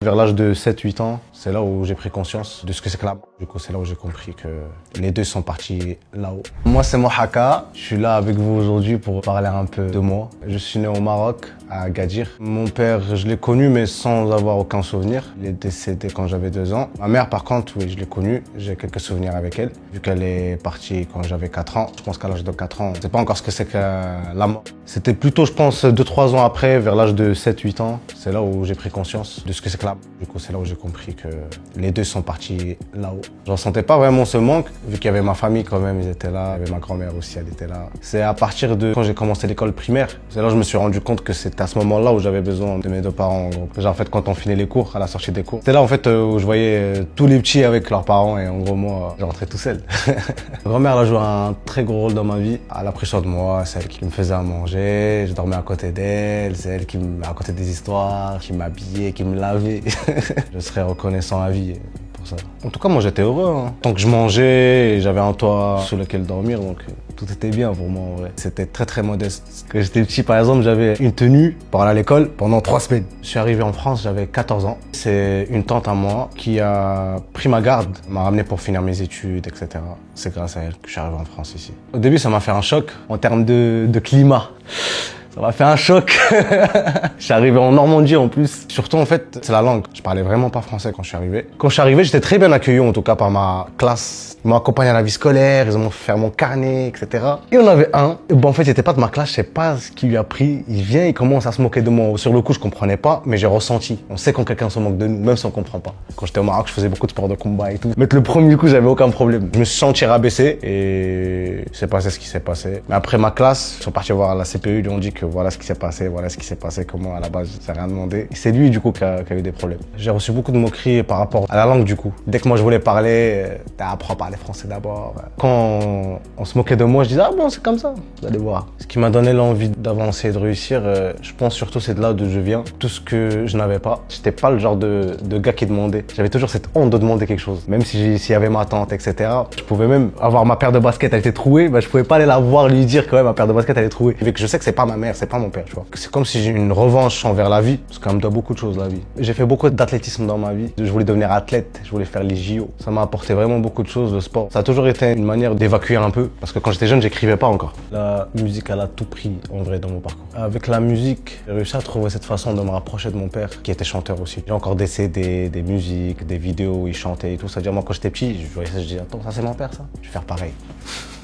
Vers l'âge de 7-8 ans, c'est là où j'ai pris conscience de ce que c'est que la mort. Du coup, c'est là où j'ai compris que les deux sont partis là-haut. Moi, c'est Mohaka. Je suis là avec vous aujourd'hui pour parler un peu de moi. Je suis né au Maroc, à Agadir. Mon père, je l'ai connu, mais sans avoir aucun souvenir. Il est décédé quand j'avais 2 ans. Ma mère, par contre, oui, je l'ai connue. J'ai quelques souvenirs avec elle, vu qu'elle est partie quand j'avais 4 ans. Je pense qu'à l'âge de 4 ans, je sais pas encore ce que c'est que la mort. C'était plutôt, je pense, 2-3 ans après, vers l'âge de 7-8 ans. C'est là où j'ai pris conscience de ce que c'est que la mort. Du coup, c'est là où j'ai compris que les deux sont partis là-haut. Je ressentais pas vraiment ce manque, vu qu'il y avait ma famille quand même, ils étaient là. Il y avait ma grand-mère aussi, elle était là. C'est à partir de quand j'ai commencé l'école primaire, c'est là où je me suis rendu compte que c'était à ce moment-là où j'avais besoin de mes 2 parents. En gros. Genre, en fait, quand on finit les cours, à la sortie des cours, c'est là en fait où je voyais tous les petits avec leurs parents et en gros, moi, je rentrais tout seul. Ma grand-mère, elle a joué un très gros rôle dans ma vie. Elle a pris soin de moi, c'est elle qui me faisait à manger, je dormais à côté d'elle, c'est elle qui me racontait des histoires, qui m'habillait, qui me lavait. Je serais reconnaissant à vie pour ça. En tout cas, moi, j'étais heureux. Hein. Tant que je mangeais, et j'avais un toit sous lequel dormir, donc tout était bien pour moi, en vrai. C'était très, très modeste. Quand j'étais petit, par exemple, j'avais une tenue pour aller à l'école pendant 3 semaines. Je suis arrivé en France, j'avais 14 ans. C'est une tante à moi qui a pris ma garde, m'a ramené pour finir mes études, etc. C'est grâce à elle que je suis arrivé en France ici. Au début, ça m'a fait un choc en termes de climat. Ça m'a fait un choc. Je suis arrivé en Normandie en plus. Surtout en fait, c'est la langue. Je parlais vraiment pas français quand je suis arrivé. Quand je suis arrivé, j'étais très bien accueilli en tout cas par ma classe. Ils m'ont accompagné à la vie scolaire, ils m'ont fait mon carnet, etc. Et on avait un. Bon, en fait, il était pas de ma classe, je sais pas ce qu'il lui a pris. Il vient, il commence à se moquer de moi. Sur le coup, je comprenais pas, mais j'ai ressenti. On sait quand quelqu'un se moque de nous, même si on comprend pas. Quand j'étais au Maroc, je faisais beaucoup de sport de combat et tout. Mais le premier coup, j'avais aucun problème. Je me suis senti rabaissé et c'est passé ce qui s'est passé. Mais après ma classe, ils sont partis voir la CPU, ils lui ont dit que voilà ce qui s'est passé, voilà ce qui s'est passé, comment à la base, ça rien demandé. Et c'est lui, du coup, qui a eu des problèmes. J'ai reçu beaucoup de moqueries par rapport à la langue, du coup. Dès que moi je voulais parler, apprends à parler français d'abord. Quand on se moquait de moi, je disais, ah bon, c'est comme ça, vous allez voir. Ce qui m'a donné l'envie d'avancer et de réussir, je pense surtout c'est de là d'où je viens. Tout ce que je n'avais pas, j'étais pas le genre de gars qui demandait. J'avais toujours cette honte de demander quelque chose. Même s'il y avait ma tante, etc. Je pouvais même avoir ma paire de baskets, elle était trouée, je pouvais pas aller la voir, lui dire que ouais, ma paire de baskets, elle est trouée. Vu que je sais que c'est pas ma mère, c'est pas mon père, tu vois. C'est comme si j'ai une revanche envers la vie, parce qu'elle me doit beaucoup de choses, la vie. J'ai fait beaucoup d'athlétisme dans ma vie. Je voulais devenir athlète, je voulais faire les JO. Ça m'a apporté vraiment beaucoup de choses, le sport. Ça a toujours été une manière d'évacuer un peu, parce que quand j'étais jeune, j'écrivais pas encore. La musique, elle a tout pris, en vrai, dans mon parcours. Avec la musique, j'ai réussi à trouver cette façon de me rapprocher de mon père, qui était chanteur aussi. J'ai encore des CD, des musiques, des vidéos où il chantait et tout. C'est-à-dire, moi, quand j'étais petit, je voyais ça, je disais, attends, ça c'est mon père, ça? Je vais faire pareil.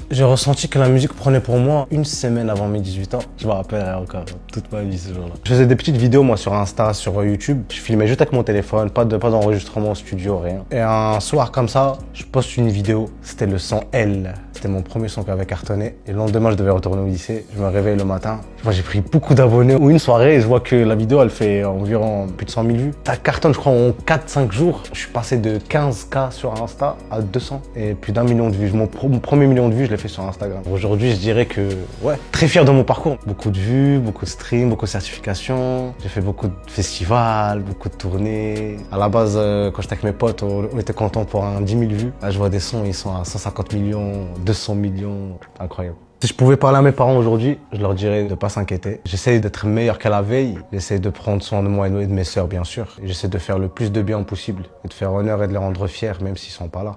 J'ai ressenti que la musique prenait pour moi une semaine avant mes 18 ans. Je me rappellerai encore toute ma vie ce jour-là. Je faisais des petites vidéos moi sur Insta, sur YouTube. Je filmais juste avec mon téléphone, pas d'enregistrement en studio, rien. Et un soir comme ça, je poste une vidéo. C'était le son L. C'était mon premier son qui avait cartonné. Et le lendemain, je devais retourner au lycée. Je me réveille le matin. Moi, j'ai pris beaucoup d'abonnés. Ou une soirée, et je vois que la vidéo, elle fait environ plus de 100 000 vues. Ça cartonne, je crois, en 4-5 jours. Je suis passé de 15K sur Insta à 200 et plus d'1 million de vues. Mon premier million de vues, je l'ai fait sur Instagram. Aujourd'hui, je dirais que, ouais, très fier de mon parcours. Beaucoup de vues, beaucoup de streams, beaucoup de certifications. J'ai fait beaucoup de festivals, beaucoup de tournées. À la base, quand j'étais avec mes potes, on était contents pour un 10 000 vues. Là, je vois des sons, ils sont à 150 millions, 200 millions. Incroyable. Si je pouvais parler à mes parents aujourd'hui, je leur dirais de ne pas s'inquiéter. J'essaie d'être meilleur qu'à la veille. J'essaie de prendre soin de moi et de mes sœurs, bien sûr. J'essaie de faire le plus de bien possible et de faire honneur et de les rendre fiers, même s'ils sont pas là.